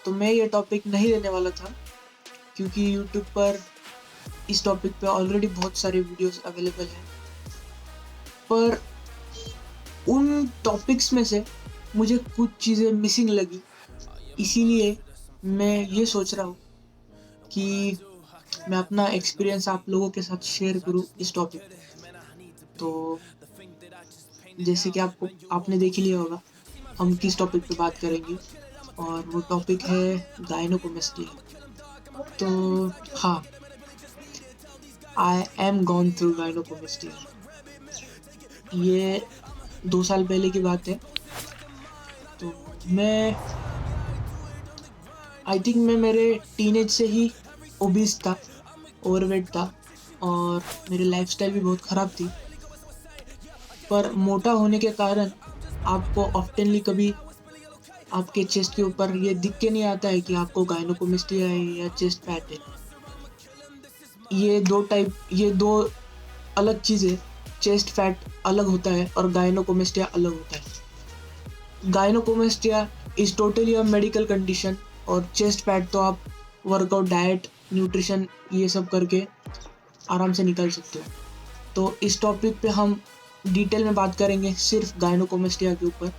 तो मैं ये टॉपिक नहीं लेने वाला था, क्योंकि यूट्यूब पर इस टॉपिक पे ऑलरेडी बहुत सारे वीडियोस अवेलेबल हैं। पर उन टॉपिक्स में से मुझे कुछ चीज़ें मिसिंग लगी, इसीलिए मैं ये सोच रहा हूँ कि मैं अपना एक्सपीरियंस आप लोगों के साथ शेयर करूँ इस टॉपिक पे। तो जैसे कि आपने देख ही लिया होगा हम किस टॉपिक पे बात करेंगे, और वो टॉपिक है गायनोकोमेस्टिया। तो हाँ, I am gone through gynaecomastia. ये 2 साल पहले की बात है। तो मैं आई थिंक मैं मेरे टीनेज से ही ओबीस था, ओवरवेट था, और मेरी लाइफस्टाइल भी बहुत ख़राब थी। पर मोटा होने के कारण आपको ऑफ्टनली कभी आपके चेस्ट के ऊपर ये दिख के नहीं आता है कि आपको गायनोकोमेस्टिया है या चेस्ट फैट है। ये दो अलग चीज़ें, चेस्ट फैट अलग होता है और गायनोकोमेस्टिया अलग होता है। Gynaecomastia is totally a medical condition, और चेस्ट फैट तो आप वर्कआउट, डाइट, न्यूट्रिशन ये सब करके आराम से निकाल सकते हो। तो इस टॉपिक पे हम डिटेल में बात करेंगे सिर्फ गायनोकोमेस्टिया के ऊपर।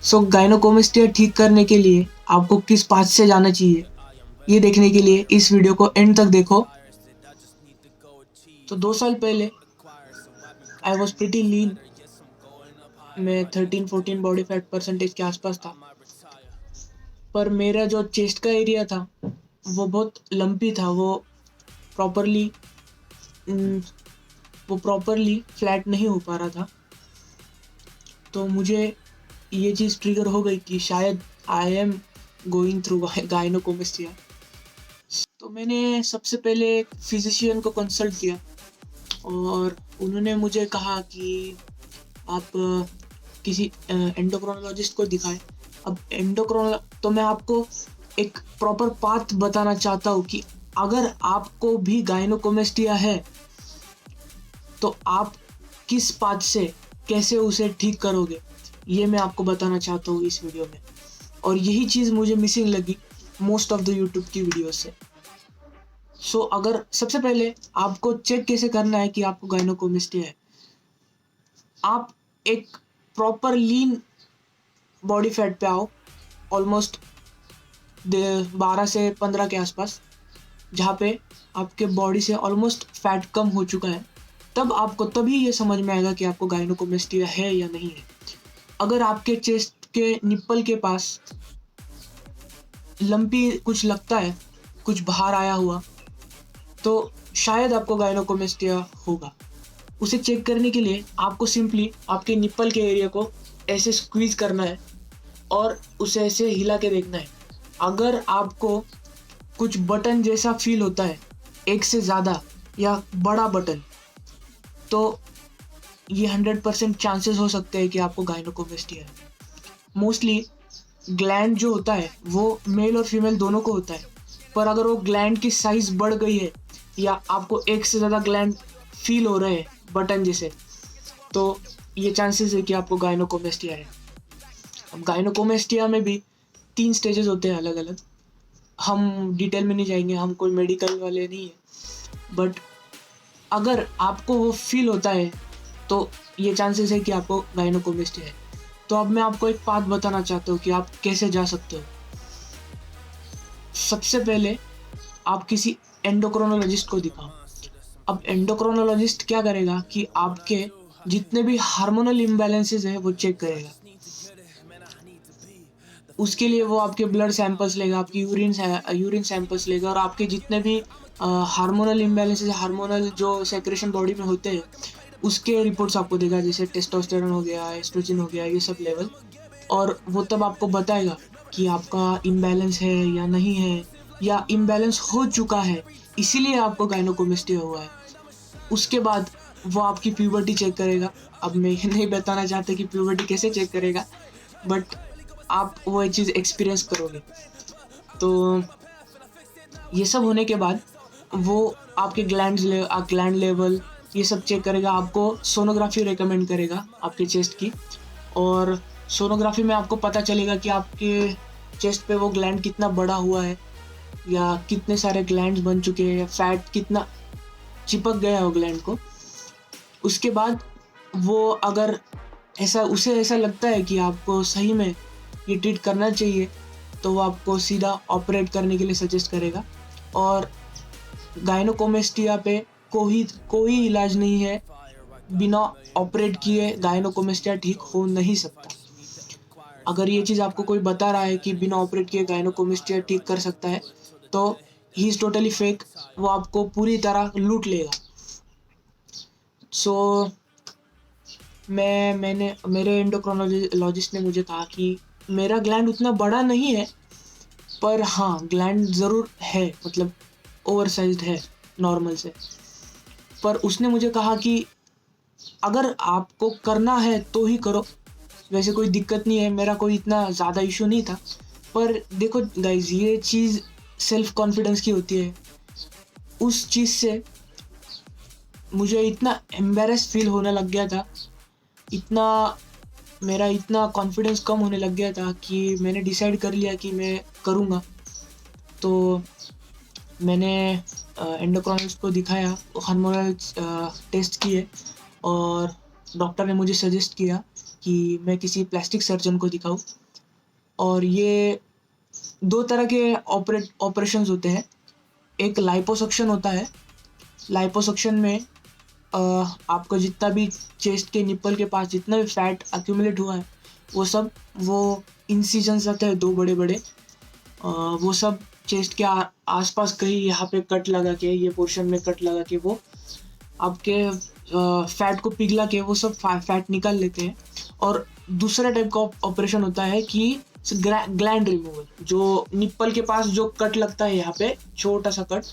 सो गायनोकोमेस्टिया ठीक करने के लिए आपको किस पाथ से जाना चाहिए, ये देखने के लिए इस वीडियो को एंड तक देखो। तो 2 साल पहले आई वॉज प्रिटी लीन। मैं 13-14 बॉडी फैट परसेंटेज के आसपास था। पर मेरा जो चेस्ट का एरिया था वो बहुत लंपी था। प्रॉपरली वो प्रॉपरली फ्लैट नहीं हो पा रहा था। तो मुझे ये चीज़ ट्रिगर हो गई कि शायद I am going through gynaecomastia. तो मैंने सबसे पहले एक फिजिशियन को कंसल्ट किया, और उन्होंने मुझे कहा कि आप किसी एंडोक्रोनोलॉजिस्ट को दिखाएं। अब तो मैं आपको एक प्रॉपर पाथ बताना चाहता हूँ कि अगर आपको भी गायनोकोमेस्टिया है तो आप किस पाथ से कैसे उसे ठीक करोगे, ये मैं आपको बताना चाहता हूँ इस वीडियो में। और यही चीज़ मुझे मिसिंग लगी मोस्ट ऑफ द यूट्यूब की वीडियो से। सो अगर सबसे पहले आपको चेक कैसे करना है कि आपको गायनोकोमेस्टिया है, आप एक प्रॉपर लीन बॉडी फैट पे आओ, ऑलमोस्ट 12 से 15 के आसपास, जहाँ पे आपके बॉडी से ऑलमोस्ट फैट कम हो चुका है। तभी ये समझ में आएगा कि आपको गायनोकोमेस्टिया है या नहीं है। अगर आपके चेस्ट के निप्पल के पास लंपी कुछ लगता है, कुछ बाहर आया हुआ, तो शायद आपको गायनोकोमेस्टिया होगा। उसे चेक करने के लिए आपको सिंपली आपके निप्पल के एरिया को ऐसे स्क्वीज करना है और उसे ऐसे हिला के देखना है। अगर आपको कुछ बटन जैसा फील होता है, एक से ज़्यादा या बड़ा बटन, तो ये 100% चांसेस हो सकते हैं कि आपको गायनोकोमेस्टिया है। मोस्टली ग्लैंड जो होता है वो मेल और फीमेल दोनों को होता है, पर अगर वो ग्लैंड की साइज़ बढ़ गई है या आपको एक से ज़्यादा ग्लैंड फील हो रहे हैं बटन जैसे, तो ये चांसेस है कि आपको गायनोकोमेस्टिया है। अब गायनोकोमेस्टिया में भी 3 स्टेजेस होते हैं अलग अलग। हम डिटेल में नहीं जाएंगे, हम कोई मेडिकल वाले नहीं है। बट अगर आपको वो फील होता है तो ये चांसेस है कि आपको गायनोकोमेस्टिया है। तो अब मैं आपको एक पाथ बताना चाहता हूँ कि आप कैसे जा सकते हो। सबसे पहले आप किसी एंडोक्रोनोलॉजिस्ट को दिखाओ। अब एंडोक्रोनोलॉजिस्ट क्या करेगा कि आपके जितने भी हार्मोनल इम्बैलेंसेस हैं वो चेक करेगा। उसके लिए वो आपके ब्लड सैंपल्स लेगा, आपकी यूरिन सैंपल्स लेगा, और आपके जितने भी हार्मोनल इम्बैलेंसेस, हार्मोनल जो सेक्रेशन बॉडी में होते हैं, उसके रिपोर्ट्स आपको देगा, जैसे टेस्टोस्टेरोन हो गया, एस्ट्रोजन हो गया, ये सब लेवल। और वो तब आपको बताएगा कि आपका इम्बैलेंस है या नहीं है, या इम्बैलेंस हो चुका है इसीलिए आपको गायनोकोमेस्टिया हुआ है। उसके बाद वो आपकी प्यूबर्टी चेक करेगा। अब मैं ये नहीं बताना चाहता कि प्यूबर्टी कैसे चेक करेगा, बट आप वो चीज़ एक्सपीरियंस करोगे। तो ये सब होने के बाद वो आपके ग्लैंड लेवल ये सब चेक करेगा। आपको सोनोग्राफी रेकमेंड करेगा आपके चेस्ट की, और सोनोग्राफी में आपको पता चलेगा कि आपके चेस्ट पे वो ग्लैंड कितना बड़ा हुआ है, या कितने सारे ग्लैंड्स बन चुके हैं, या फैट कितना चिपक गया है वो ग्लैंड को। उसके बाद वो अगर उसे ऐसा लगता है कि आपको सही में ये ट्रीट करना चाहिए, तो वो आपको सीधा ऑपरेट करने के लिए सजेस्ट करेगा। और गायनोकोमेस्टिया पे कोई इलाज नहीं है, बिना ऑपरेट किए गायनोकोमेस्टिया ठीक हो नहीं सकता। अगर ये चीज़ आपको कोई बता रहा है कि बिना ऑपरेट किए गायनोकोमेस्टिया ठीक कर सकता है, तो ही इज़ टोटली फेक, वो आपको पूरी तरह लूट लेगा। सो मैंने मेरे एंडोक्रोनोलॉजिस्ट ने मुझे कहा कि मेरा ग्लैंड उतना बड़ा नहीं है, पर हाँ ग्लैंड ज़रूर है, मतलब ओवरसाइज्ड है नॉर्मल से। पर उसने मुझे कहा कि अगर आपको करना है तो ही करो, वैसे कोई दिक्कत नहीं है, मेरा कोई इतना ज़्यादा इशू नहीं था। पर देखो गाइज, ये चीज़ सेल्फ कॉन्फिडेंस की होती है। उस चीज़ से मुझे इतना एम्बेरस फील होने लग गया था, इतना मेरा इतना कॉन्फिडेंस कम होने लग गया था कि मैंने डिसाइड कर लिया कि मैं करूँगा। तो मैंने एंडोक्रोनोलॉजिस्ट को दिखाया, हार्मोनल टेस्ट किए, और डॉक्टर ने मुझे सजेस्ट किया कि मैं किसी प्लास्टिक सर्जन को दिखाऊं। और ये 2 तरह के ऑपरेशंस होते हैं। एक लाइपोसक्शन होता है। लाइपोसक्शन में आपको जितना भी चेस्ट के निप्पल के पास जितना भी फैट अक्यूमुलेट हुआ है, वो इंसिजन्स आते हैं 2 बड़े-बड़े, वो सब चेस्ट के आसपास कहीं यहाँ पे कट लगा के, ये पोर्शन में कट लगा के वो आपके फैट को पिघला के वो सब फैट निकाल लेते हैं। और दूसरा टाइप का ऑपरेशन होता है कि ग्लैंड रिमूवल, जो निप्पल के पास जो कट लगता है यहाँ पे छोटा सा कट,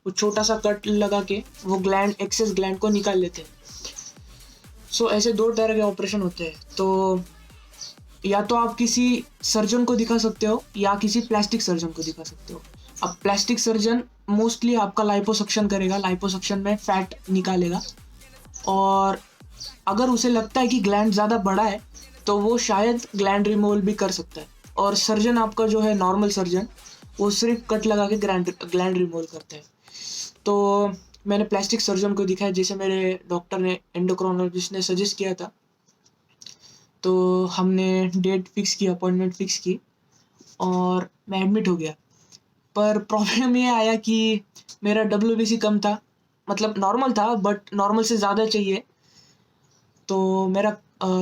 वो छोटा सा कट लगा के वो एक्सेस ग्लैंड को निकाल लेते हैं। सो ऐसे 2 तरह के ऑपरेशन होते हैं। तो या तो आप किसी सर्जन को दिखा सकते हो, या किसी प्लास्टिक सर्जन को दिखा सकते हो। अब प्लास्टिक सर्जन मोस्टली आपका लाइपोसक्शन करेगा, लाइपोसक्शन में फैट निकालेगा, और अगर उसे लगता है कि ग्लैंड ज़्यादा बड़ा है तो वो शायद ग्लैंड रिमूवल भी कर सकता है। और सर्जन आपका जो है नॉर्मल सर्जन, वो सिर्फ कट लगा के ग्लैंड रिमूवल करता है। तो मैंने प्लास्टिक सर्जन को दिखाया, जैसे मेरे डॉक्टर ने, एंडोक्रोनोलॉजिस्ट ने सजेस्ट किया था। तो हमने डेट फिक्स की, अपॉइंटमेंट फिक्स की, और मैं एडमिट हो गया। पर प्रॉब्लम ये आया कि मेरा WBC कम था, मतलब नॉर्मल था बट नॉर्मल से ज़्यादा चाहिए। तो मेरा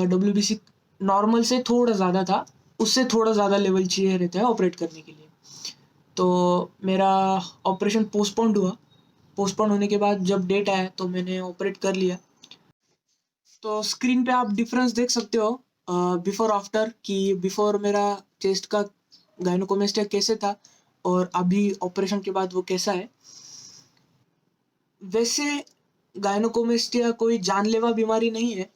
WBC नॉर्मल से थोड़ा ज़्यादा था, उससे थोड़ा ज़्यादा लेवल चाहिए रहता है ऑपरेट करने के लिए। तो मेरा ऑपरेशन पोस्टपोन्ड हुआ। पोस्टपोन होने के बाद जब डेट आया तो मैंने ऑपरेट कर लिया। तो स्क्रीन पे आप डिफरेंस देख सकते हो बिफोर आफ्टर, कि बिफोर मेरा चेस्ट का गायनोकोमेस्टिया कैसे था और अभी ऑपरेशन के बाद वो कैसा है। वैसे गायनोकोमेस्टिया कोई जानलेवा बीमारी नहीं है,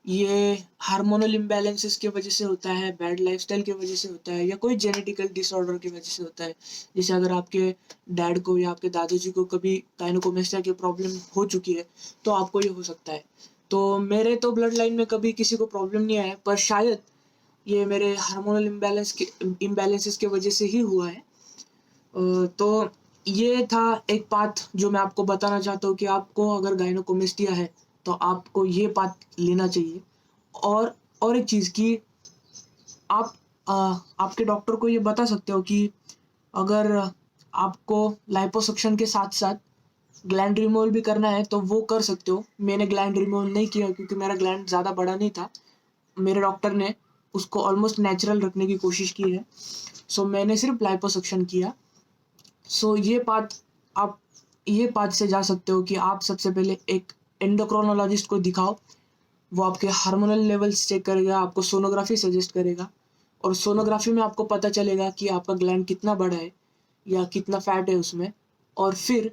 ये हार्मोनल इम्बैलेंसेस की वजह से होता है, बैड लाइफस्टाइल की वजह से होता है, या कोई जेनेटिकल डिसऑर्डर की वजह से होता है। जैसे अगर आपके डैड को या आपके दादाजी को कभी गायनोकोमेस्टिया की प्रॉब्लम हो चुकी है तो आपको ये हो सकता है। तो मेरे तो ब्लड लाइन में कभी किसी को प्रॉब्लम नहीं आया, पर शायद ये मेरे हार्मोनल इम्बैलेंसेस की वजह से ही हुआ है। तो ये था एक पाथ जो मैं आपको बताना चाहता हूँ कि आपको अगर गायनोकोमेस्टिया है तो आपको ये पाथ लेना चाहिए। और एक चीज़ कि आप आपके डॉक्टर को ये बता सकते हो कि अगर आपको लाइपोसक्शन के साथ साथ ग्लैंड रिमूवल भी करना है तो वो कर सकते हो। मैंने ग्लैंड रिमूवल नहीं किया क्योंकि मेरा ग्लैंड ज़्यादा बड़ा नहीं था। मेरे डॉक्टर ने उसको ऑलमोस्ट नेचुरल रखने की कोशिश की है, सो मैंने सिर्फ लाइपोसक्शन किया। सो आप ये पाथ से जा सकते हो कि आप सबसे पहले एक एंडोक्रोनोलॉजिस्ट को दिखाओ। वो आपके हार्मोनल लेवल्स चेक करेगा, आपको सोनोग्राफी सजेस्ट करेगा, और सोनोग्राफी में आपको पता चलेगा कि आपका ग्लैंड कितना बड़ा है या कितना फैट है उसमें। और फिर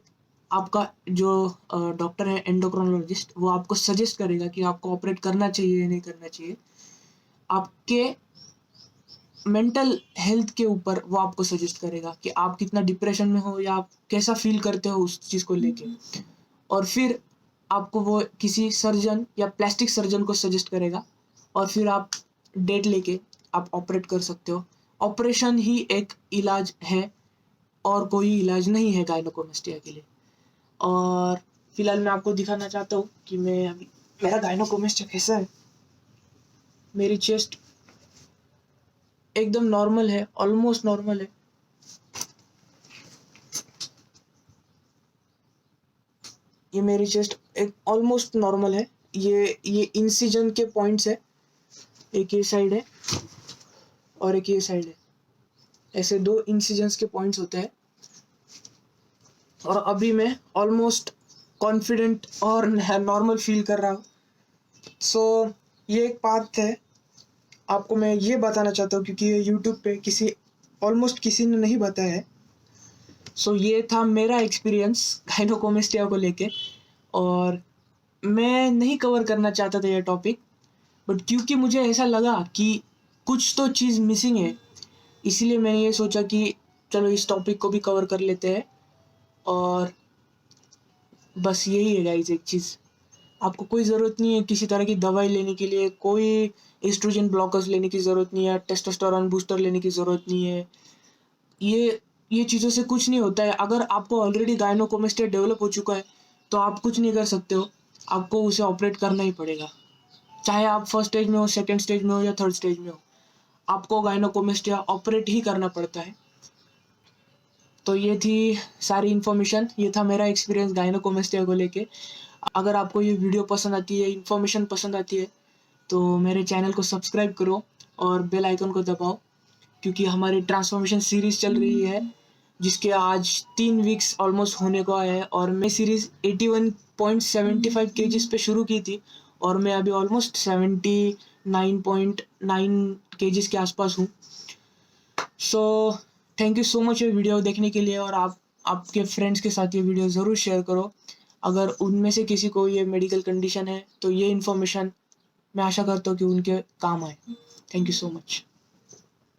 आपका जो डॉक्टर है एंडोक्रोनोलॉजिस्ट, वो आपको सजेस्ट करेगा कि आपको ऑपरेट करना चाहिए या नहीं करना चाहिए। आपके मेंटल हेल्थ के ऊपर वो आपको सजेस्ट करेगा कि आप कितना डिप्रेशन में हो या आप कैसा फील करते हो उस चीज़ को लेके। और फिर आपको वो किसी सर्जन या प्लास्टिक सर्जन को सजेस्ट करेगा, और फिर आप डेट लेके आप ऑपरेट कर सकते हो। ऑपरेशन ही एक इलाज है और कोई इलाज नहीं है गायनोकोमेस्टिया के लिए। और फिलहाल मैं आपको दिखाना चाहता हूँ कि मैं अभी मेरा गायनोकोमेस्टिया कैसा है। मेरी चेस्ट एकदम नॉर्मल है, ऑलमोस्ट नॉर्मल है। ये मेरी चेस्ट एक ऑलमोस्ट नॉर्मल है। ये इंसिजन के पॉइंट्स है, एक ये साइड है और एक ये साइड है। ऐसे 2 इंसिजन्स के पॉइंट्स होते हैं। और अभी मैं ऑलमोस्ट कॉन्फिडेंट और नॉर्मल फील कर रहा हूँ। सो ये एक पाथ है, आपको मैं ये बताना चाहता हूँ क्योंकि ये यूट्यूब पे ऑलमोस्ट किसी ने नहीं बताया है। सो ये था मेरा एक्सपीरियंस गायनोकोमेस्टिया को लेके। और मैं नहीं कवर करना चाहता था ये टॉपिक, बट क्योंकि मुझे ऐसा लगा कि कुछ तो चीज़ मिसिंग है, इसीलिए मैंने ये सोचा कि चलो इस टॉपिक को भी कवर कर लेते हैं। और बस यही है गाइस, एक चीज़, आपको कोई ज़रूरत नहीं है किसी तरह की दवाई लेने के लिए, कोई एस्ट्रोजन ब्लॉकर्स लेने की ज़रूरत नहीं है, टेस्टोस्टेरोन बूस्टर लेने की ज़रूरत नहीं है। ये चीज़ों से कुछ नहीं होता है। अगर आपको ऑलरेडी गायनोकोमेस्टिया डेवलप हो चुका है तो आप कुछ नहीं कर सकते हो, आपको उसे ऑपरेट करना ही पड़ेगा। चाहे आप फर्स्ट स्टेज में हो, सेकेंड स्टेज में हो या थर्ड स्टेज में हो, आपको गायनोकोमेस्टिया ऑपरेट ही करना पड़ता है। तो ये थी सारी इन्फॉर्मेशन, ये था मेरा एक्सपीरियंस गायनोकोमेस्टिया को लेके। अगर आपको ये वीडियो पसंद आती है, इन्फॉर्मेशन पसंद आती है, तो मेरे चैनल को सब्सक्राइब करो और बेल आइकन को दबाओ, क्योंकि हमारी ट्रांसफॉर्मेशन सीरीज़ चल रही है जिसके आज 3 वीक्स ऑलमोस्ट होने को आया है। और मैं सीरीज़ 81.75 केजीज पे शुरू की थी और मैं अभी ऑलमोस्ट 79.9 केजीज के आसपास हूँ। So thank you so much ये वीडियो देखने के लिए। और आपके फ्रेंड्स के साथ ये वीडियो ज़रूर शेयर करो। अगर उनमें से किसी को ये मेडिकल कंडीशन है तो ये इन्फॉर्मेशन मैं आशा करता हूँ कि उनके काम आए। Thank you so much.